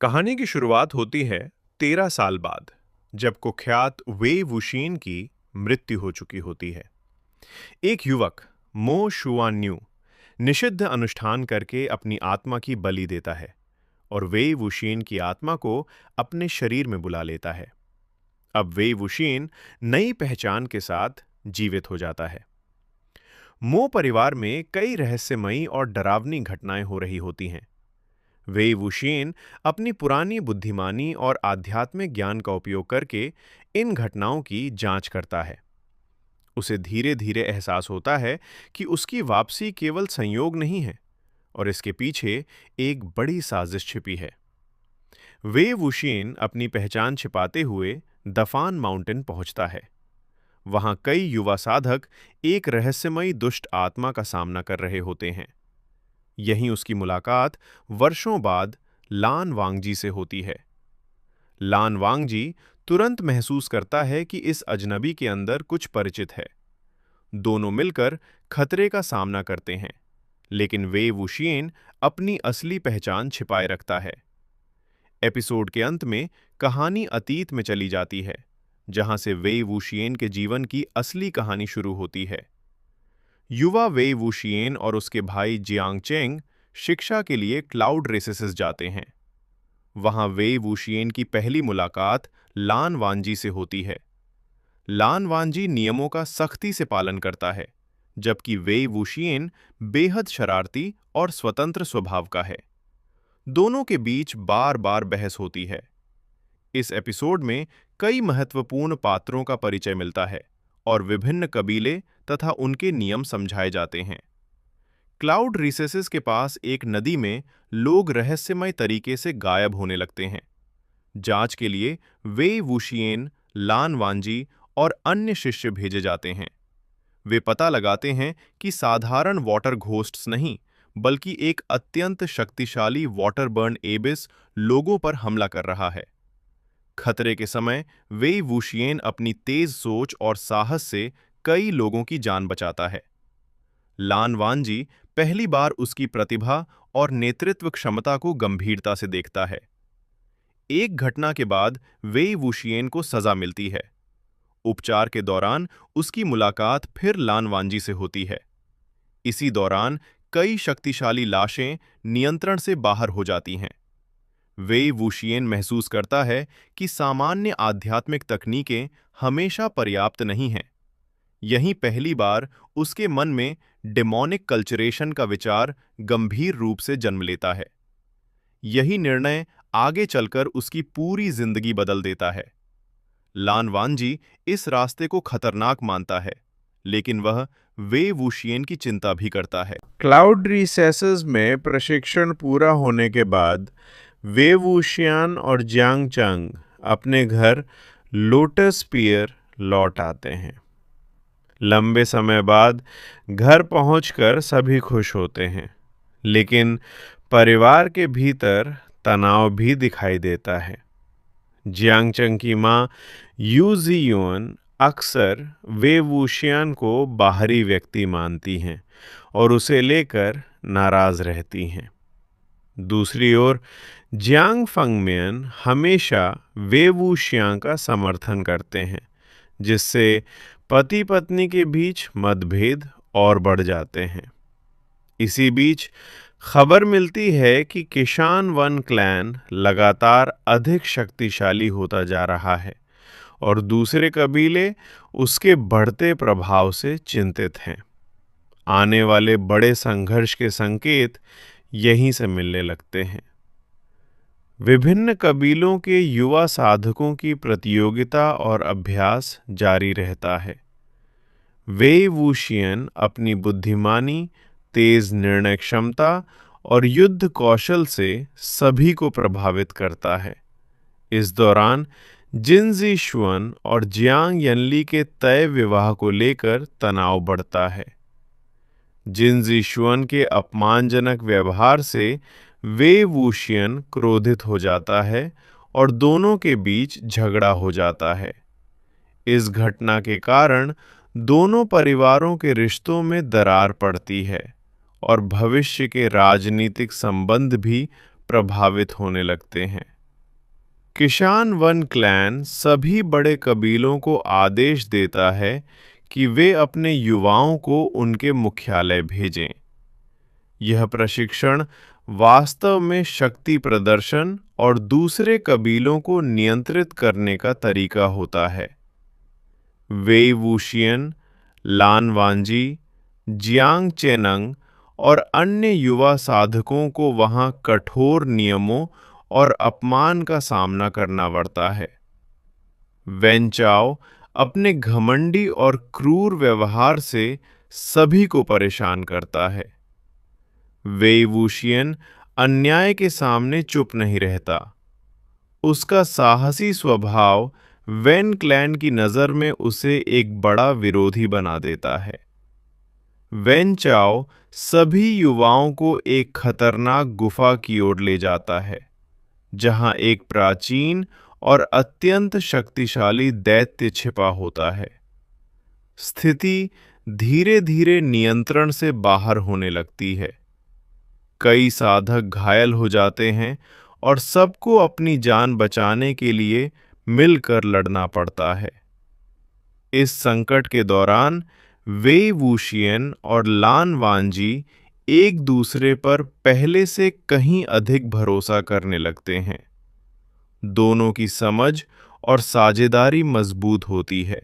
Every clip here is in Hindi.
कहानी की शुरुआत होती है 13 साल बाद, जब कुख्यात वे वुशीन की मृत्यु हो चुकी होती है। एक युवक मो शुआन्यू निषिद्ध अनुष्ठान करके अपनी आत्मा की बलि देता है और वे वुशीन की आत्मा को अपने शरीर में बुला लेता है। अब वे वुशीन नई पहचान के साथ जीवित हो जाता है। मो परिवार में कई रहस्यमयी और डरावनी घटनाएं हो रही होती हैं। वे वुशीन अपनी पुरानी बुद्धिमानी और आध्यात्मिक ज्ञान का उपयोग करके इन घटनाओं की जांच करता है। उसे धीरे धीरे एहसास होता है कि उसकी वापसी केवल संयोग नहीं है और इसके पीछे एक बड़ी साजिश छिपी है। वे वुशीन अपनी पहचान छिपाते हुए दफान माउंटेन पहुंचता है। वहां कई युवा साधक एक रहस्यमयी दुष्ट आत्मा का सामना कर रहे होते हैं। यहीं उसकी मुलाकात वर्षों बाद लान वांगजी से होती है। लान वांगजी तुरंत महसूस करता है कि इस अजनबी के अंदर कुछ परिचित है। दोनों मिलकर खतरे का सामना करते हैं, लेकिन वे वुशियन अपनी असली पहचान छिपाए रखता है। एपिसोड के अंत में कहानी अतीत में चली जाती है, जहां से वे वुशियन के जीवन की असली कहानी शुरू होती है। युवा वे वुशियन और उसके भाई जियांग चेंग शिक्षा के लिए क्लाउड रेसेस जाते हैं। वहां वे वुशियन की पहली मुलाकात लान वांजी से होती है। लान वांजी नियमों का सख्ती से पालन करता है, जबकि वे वुशियन बेहद शरारती और स्वतंत्र स्वभाव का है। दोनों के बीच बार बार बहस होती है। इस एपिसोड में कई महत्वपूर्ण पात्रों का परिचय मिलता है और विभिन्न कबीले तथा उनके नियम समझाए जाते हैं। क्लाउड रिसेसेस के पास एक नदी में लोग रहस्यमय तरीके से गायब होने लगते हैं। जांच के लिए वे वुशियन, लान वांजी और अन्य शिष्य भेजे जाते हैं। वे पता लगाते हैं कि साधारण वाटर घोस्ट्स नहीं, बल्कि एक अत्यंत शक्तिशाली वाटरबर्न एबिस लोगों पर हमला कर रहा है। खतरे के समय वे वुशियन अपनी तेज सोच और साहस से कई लोगों की जान बचाता है। लान वांजी पहली बार उसकी प्रतिभा और नेतृत्व क्षमता को गंभीरता से देखता है। एक घटना के बाद वे वुशियन को सजा मिलती है। उपचार के दौरान उसकी मुलाकात फिर लान वांजी से होती है। इसी दौरान कई शक्तिशाली लाशें नियंत्रण से बाहर हो जाती हैं। वे वुशियन महसूस करता है कि सामान्य आध्यात्मिक तकनीकें हमेशा पर्याप्त नहीं हैं। यहीं पहली बार उसके मन में डेमोनिक कल्चरेशन का विचार गंभीर रूप से जन्म लेता है। यही निर्णय आगे चलकर उसकी पूरी जिंदगी बदल देता है। लान वांजी इस रास्ते को खतरनाक मानता है, लेकिन वह वे वुशियन की चिंता भी करता है। क्लाउड रिसेसेस में प्रशिक्षण पूरा होने के बाद वे वुशियन और जियांग चंग अपने घर लोटस पियर लौट आते हैं। लंबे समय बाद घर पहुंचकर सभी खुश होते हैं, लेकिन परिवार के भीतर तनाव भी दिखाई देता है। जियांग चंग की मां यू जियुन अक्सर वे वुशियन को बाहरी व्यक्ति मानती हैं और उसे लेकर नाराज रहती हैं। दूसरी ओर जियांग फंगमियन हमेशा वे वुशियन का समर्थन करते हैं, जिससे पति पत्नी के बीच मतभेद और बढ़ जाते हैं। इसी बीच खबर मिलती है कि किशान वन क्लैन लगातार अधिक शक्तिशाली होता जा रहा है और दूसरे कबीले उसके बढ़ते प्रभाव से चिंतित हैं। आने वाले बड़े संघर्ष के संकेत यहीं से मिलने लगते हैं। विभिन्न कबीलों के युवा साधकों की प्रतियोगिता और अभ्यास जारी रहता है। वे वुशियन अपनी बुद्धिमानी, तेज निर्णय क्षमता और युद्ध कौशल से सभी को प्रभावित करता है। इस दौरान जिन ज़िशुअन और जियांग यनली के तय विवाह को लेकर तनाव बढ़ता है। जिन ज़िशुअन के अपमानजनक व्यवहार से वे वुशियन क्रोधित हो जाता है और दोनों के बीच झगड़ा हो जाता है। इस घटना के कारण दोनों परिवारों के रिश्तों में दरार पड़ती है और भविष्य के राजनीतिक संबंध भी प्रभावित होने लगते हैं। किशान वन क्लैन सभी बड़े कबीलों को आदेश देता है कि वे अपने युवाओं को उनके मुख्यालय भेजें। यह प्रशिक्षण वास्तव में शक्ति प्रदर्शन और दूसरे कबीलों को नियंत्रित करने का तरीका होता है। वेई वूशियन, लान वांजी, जियांग चेनंग और अन्य युवा साधकों को वहां कठोर नियमों और अपमान का सामना करना पड़ता है। वेन चाओ अपने घमंडी और क्रूर व्यवहार से सभी को परेशान करता है। वेई वूशियन अन्याय के सामने चुप नहीं रहता। उसका साहसी स्वभाव वेन क्लैन की नज़र में उसे एक बड़ा विरोधी बना देता है। वेन चाओ सभी युवाओं को एक खतरनाक गुफा की ओर ले जाता है, जहां एक प्राचीन और अत्यंत शक्तिशाली दैत्य छिपा होता है। स्थिति धीरे धीरे नियंत्रण से बाहर होने लगती है। कई साधक घायल हो जाते हैं और सबको अपनी जान बचाने के लिए मिलकर लड़ना पड़ता है। इस संकट के दौरान वेई वूशियन और लान वांजी एक दूसरे पर पहले से कहीं अधिक भरोसा करने लगते हैं। दोनों की समझ और साझेदारी मजबूत होती है,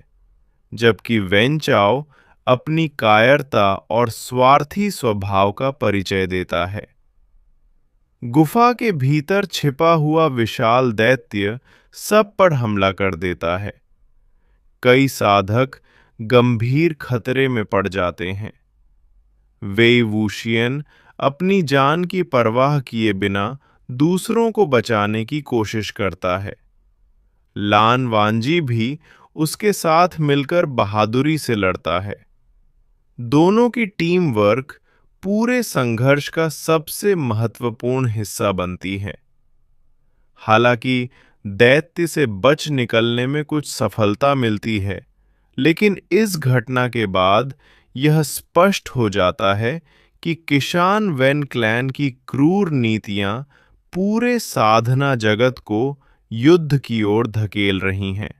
जबकि वेन चाओ अपनी कायरता और स्वार्थी स्वभाव का परिचय देता है। गुफा के भीतर छिपा हुआ विशाल दैत्य सब पर हमला कर देता है। कई साधक गंभीर खतरे में पड़ जाते हैं। वेई वूशियन अपनी जान की परवाह किए बिना दूसरों को बचाने की कोशिश करता है। लान वांजी भी उसके साथ मिलकर बहादुरी से लड़ता है। दोनों की टीम वर्क पूरे संघर्ष का सबसे महत्वपूर्ण हिस्सा बनती है। हालांकि दैत्य से बच निकलने में कुछ सफलता मिलती है, लेकिन इस घटना के बाद यह स्पष्ट हो जाता है कि किशान वेन क्लैन की क्रूर नीतियां पूरे साधना जगत को युद्ध की ओर धकेल रही हैं।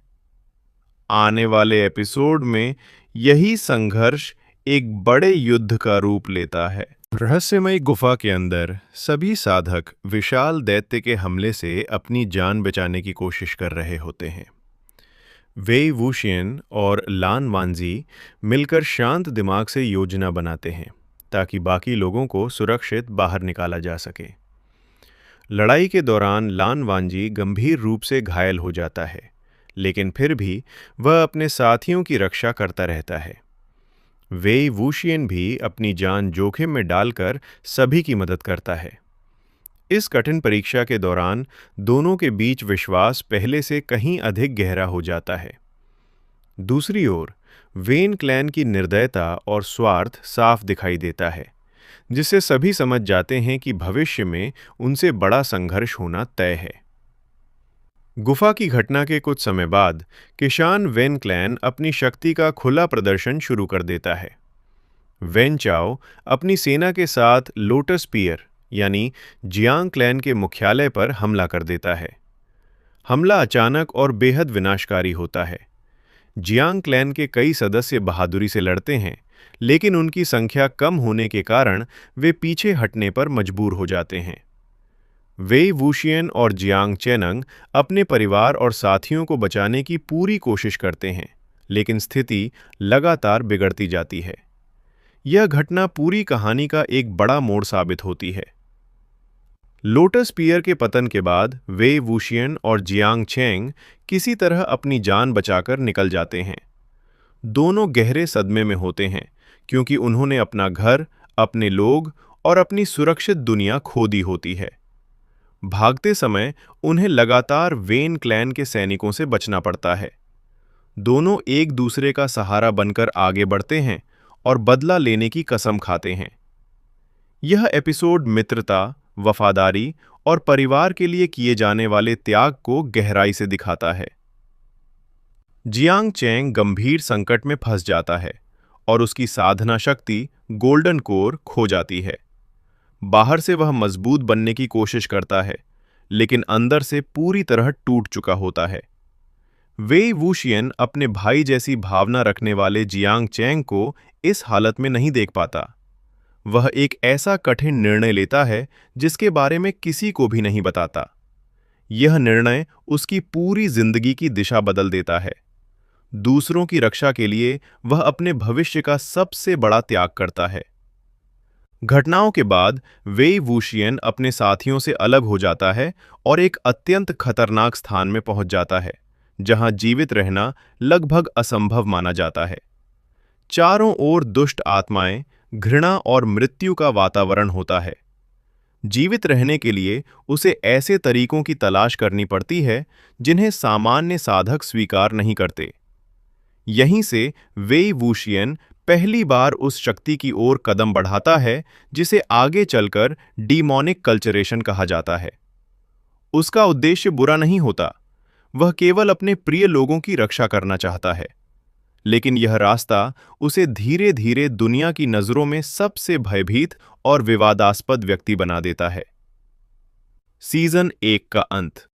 आने वाले एपिसोड में यही संघर्ष एक बड़े युद्ध का रूप लेता है। रहस्यमयी गुफा के अंदर सभी साधक विशाल दैत्य के हमले से अपनी जान बचाने की कोशिश कर रहे होते हैं। वेई वूशियन और लान वांजी मिलकर शांत दिमाग से योजना बनाते हैं ताकि बाकी लोगों को सुरक्षित बाहर निकाला जा सके। लड़ाई के दौरान लान वांजी गंभीर रूप से घायल हो जाता है, लेकिन फिर भी वह अपने साथियों की रक्षा करता रहता है। वेई वूशियन भी अपनी जान जोखिम में डालकर सभी की मदद करता है। इस कठिन परीक्षा के दौरान दोनों के बीच विश्वास पहले से कहीं अधिक गहरा हो जाता है। दूसरी ओर वेन क्लैन की निर्दयता और स्वार्थ साफ दिखाई देता है, जिससे सभी समझ जाते हैं कि भविष्य में उनसे बड़ा संघर्ष होना तय है। गुफा की घटना के कुछ समय बाद किशान वेन क्लैन अपनी शक्ति का खुला प्रदर्शन शुरू कर देता है। वेन चाओ अपनी सेना के साथ लोटस पियर यानी जियांग क्लैन के मुख्यालय पर हमला कर देता है। हमला अचानक और बेहद विनाशकारी होता है। जियांग क्लैन के कई सदस्य बहादुरी से लड़ते हैं, लेकिन उनकी संख्या कम होने के कारण वे पीछे हटने पर मजबूर हो जाते हैं। वेई वूशियन और जियांग चेनंग अपने परिवार और साथियों को बचाने की पूरी कोशिश करते हैं, लेकिन स्थिति लगातार बिगड़ती जाती है। यह घटना पूरी कहानी का एक बड़ा मोड़ साबित होती है। लोटस पियर के पतन के बाद वेई वूशियन और जियांग चेंग किसी तरह अपनी जान बचाकर निकल जाते हैं। दोनों गहरे सदमे में होते हैं, क्योंकि उन्होंने अपना घर, अपने लोग और अपनी सुरक्षित दुनिया खो दी होती है। भागते समय उन्हें लगातार वेन क्लैन के सैनिकों से बचना पड़ता है। दोनों एक दूसरे का सहारा बनकर आगे बढ़ते हैं और बदला लेने की कसम खाते हैं। यह एपिसोड मित्रता, वफादारी और परिवार के लिए किए जाने वाले त्याग को गहराई से दिखाता है। जियांग चेंग गंभीर संकट में फंस जाता है और उसकी साधना शक्ति गोल्डन कोर खो जाती है। बाहर से वह मजबूत बनने की कोशिश करता है, लेकिन अंदर से पूरी तरह टूट चुका होता है। वेई वुशियन अपने भाई जैसी भावना रखने वाले जियांग चैंग को इस हालत में नहीं देख पाता। वह एक ऐसा कठिन निर्णय लेता है जिसके बारे में किसी को भी नहीं बताता। यह निर्णय उसकी पूरी जिंदगी की दिशा बदल देता है। दूसरों की रक्षा के लिए वह अपने भविष्य का सबसे बड़ा त्याग करता है। घटनाओं के बाद वेई वुशियन अपने साथियों से अलग हो जाता है और एक अत्यंत खतरनाक स्थान में पहुंच जाता है, जहां जीवित रहना लगभग असंभव माना जाता है। चारों ओर दुष्ट आत्माएं, घृणा और मृत्यु का वातावरण होता है। जीवित रहने के लिए उसे ऐसे तरीकों की तलाश करनी पड़ती है जिन्हें सामान्य साधक स्वीकार नहीं करते। यहीं से वेई वुशियन पहली बार उस शक्ति की ओर कदम बढ़ाता है जिसे आगे चलकर डीमोनिक कल्चरेशन कहा जाता है। उसका उद्देश्य बुरा नहीं होता, वह केवल अपने प्रिय लोगों की रक्षा करना चाहता है। लेकिन यह रास्ता उसे धीरे धीरे दुनिया की नजरों में सबसे भयभीत और विवादास्पद व्यक्ति बना देता है। सीजन 1 का अंत।